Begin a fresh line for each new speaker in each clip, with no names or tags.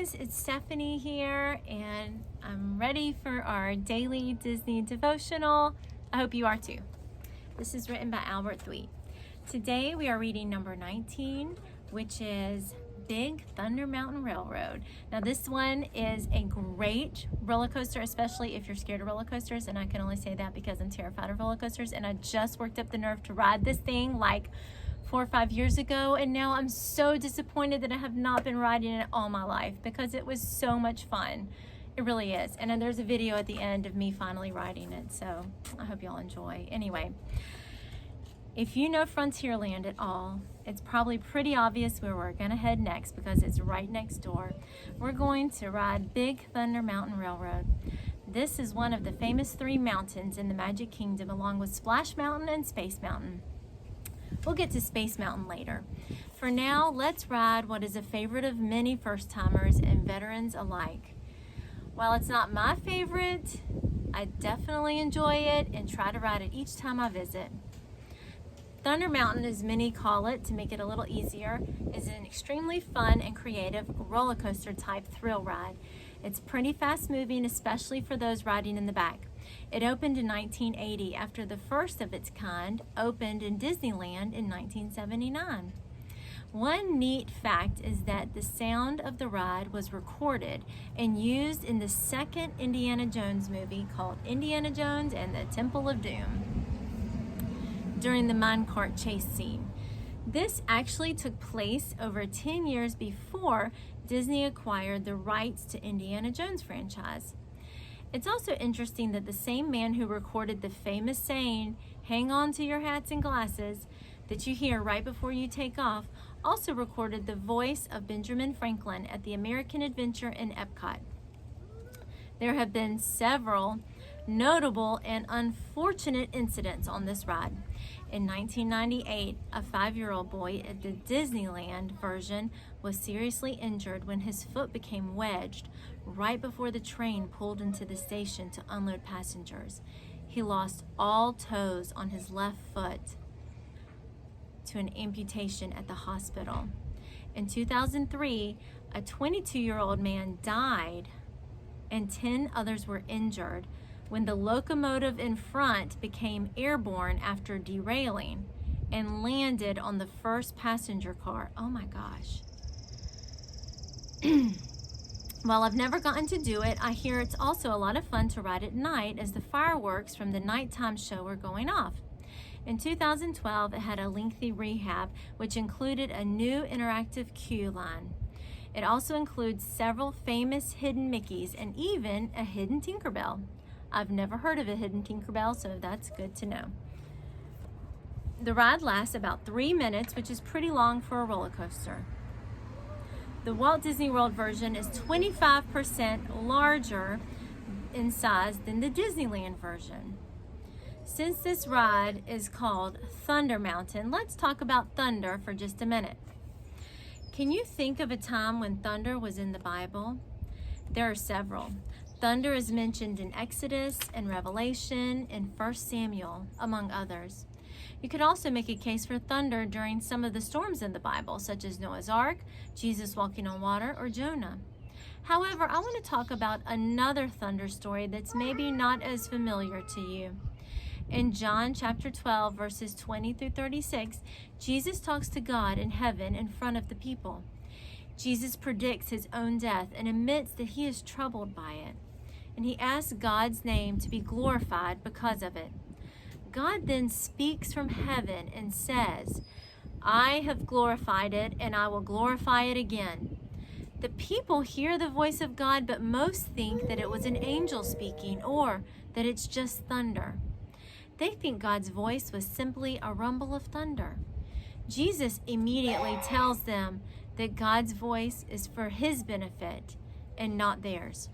guys, it's Stephanie here, and I'm ready for our daily Disney devotional. I hope you are too. This is written by Albert Thweet. Today we are reading number 19, which is Big Thunder Mountain Railroad. Now this one is a great roller coaster, especially if you're scared of roller coasters, and I can only say that because I'm terrified of roller coasters, and I just worked up the nerve to ride this thing like 4 or 5 years ago, and now I'm so disappointed that I have not been riding it all my life because it was so much fun. It really is. And then there's a video at the end of me finally riding it, so I hope y'all enjoy. Anyway, if you know Frontierland at all, it's probably pretty obvious where we're gonna head next because it's right next door. We're going to ride Big Thunder Mountain Railroad. This is one of the famous 3 mountains in the Magic Kingdom, along with Splash Mountain and Space Mountain. We'll get to Space Mountain later. For now, let's ride what is a favorite of many first-timers and veterans alike. While it's not my favorite, I definitely enjoy it and try to ride it each time I visit. Thunder Mountain, as many call it to make it a little easier, is an extremely fun and creative roller coaster type thrill ride. It's pretty fast moving, especially for those riding in the back. It opened in 1980 after the first of its kind opened in Disneyland in 1979. One neat fact is that the sound of the ride was recorded and used in the second Indiana Jones movie called Indiana Jones and the Temple of Doom during the minecart chase scene. This actually took place over 10 years before Disney acquired the rights to Indiana Jones franchise. It's also interesting that the same man who recorded the famous saying, "Hang on to your hats and glasses," that you hear right before you take off, also recorded the voice of Benjamin Franklin at the American Adventure in Epcot. There have been several notable and unfortunate incidents on this ride. In 1998, a 5-year-old boy at the Disneyland version was seriously injured when his foot became wedged right before the train pulled into the station to unload passengers. He lost all toes on his left foot to an amputation at the hospital. In 2003, a 22-year-old man died and 10 others were injured when the locomotive in front became airborne after derailing and landed on the first passenger car. Oh my gosh. While I've never gotten to do it, I hear it's also a lot of fun to ride at night as the fireworks from the nighttime show are going off. In 2012, it had a lengthy rehab, which included a new interactive queue line. It also includes several famous hidden Mickeys and even a hidden Tinkerbell. I've never heard of a hidden Tinkerbell, so that's good to know. The ride lasts about 3 minutes, which is pretty long for a roller coaster. The Walt Disney World version is 25% larger in size than the Disneyland version. Since this ride is called Thunder Mountain, let's talk about thunder for just a minute. Can you think of a time when thunder was in the Bible? There are several. Thunder is mentioned in Exodus and Revelation and 1 Samuel, among others. You could also make a case for thunder during some of the storms in the Bible, such as Noah's Ark, Jesus walking on water, or Jonah. However, I want to talk about another thunder story that's maybe not as familiar to you. In John chapter 12, verses 20 through 36, Jesus talks to God in heaven in front of the people. Jesus predicts his own death and admits that he is troubled by it. And he asks God's name to be glorified because of it. God then speaks from heaven and says, "I have glorified it, and I will glorify it again." The people hear the voice of God, but most think that it was an angel speaking or that it's just thunder. They think God's voice was simply a rumble of thunder. Jesus immediately tells them that God's voice is for his benefit and not theirs.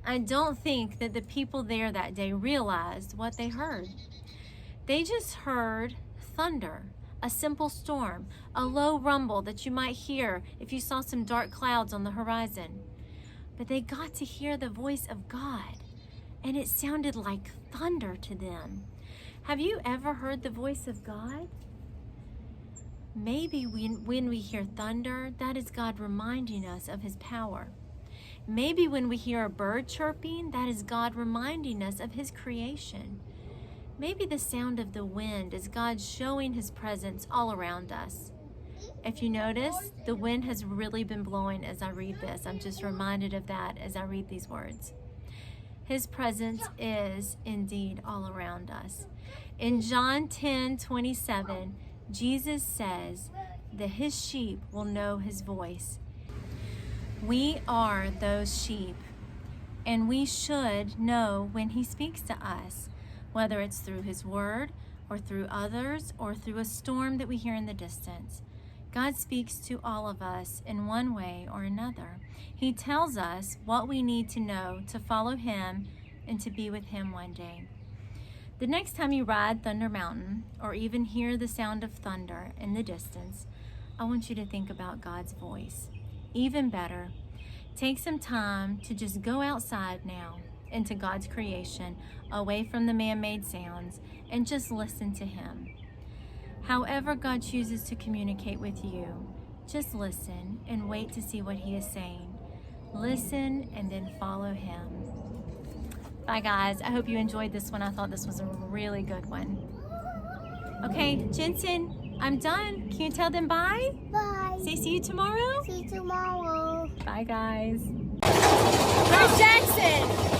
I don't think that the people there that day realized what they heard. They just heard thunder, a simple storm, a low rumble that you might hear if you saw some dark clouds on the horizon. But they got to hear the voice of God, and it sounded like thunder to them. Have you ever heard the voice of God? Maybe when we hear thunder, that is God reminding us of his power. Maybe when we hear a bird chirping, that is God reminding us of his creation. Maybe the sound of the wind is God showing his presence all around us. If you notice, the wind has really been blowing as I read this. I'm just reminded of that as I read these words. His presence is indeed all around us. In John 10:27, Jesus says that his sheep will know his voice. We are those sheep, and we should know when he speaks to us, whether it's through his word or through others or through a storm that we hear in the distance. God speaks to all of us in one way or another. He tells us what we need to know to follow him and to be with him one day. The next time you ride Thunder Mountain or even hear the sound of thunder in the distance, I want you to think about God's voice. Even better, take some time to just go outside now into God's creation, away from the man-made sounds, and just listen to him. However God chooses to communicate with you, just listen and wait to see what he is saying. Listen and then follow him. Bye guys, I hope you enjoyed this one. I thought this was a really good one. Okay, Jensen, I'm done. Can you tell them bye?
Bye.
Say see you tomorrow?
See you tomorrow.
Bye guys.
Where's Jackson?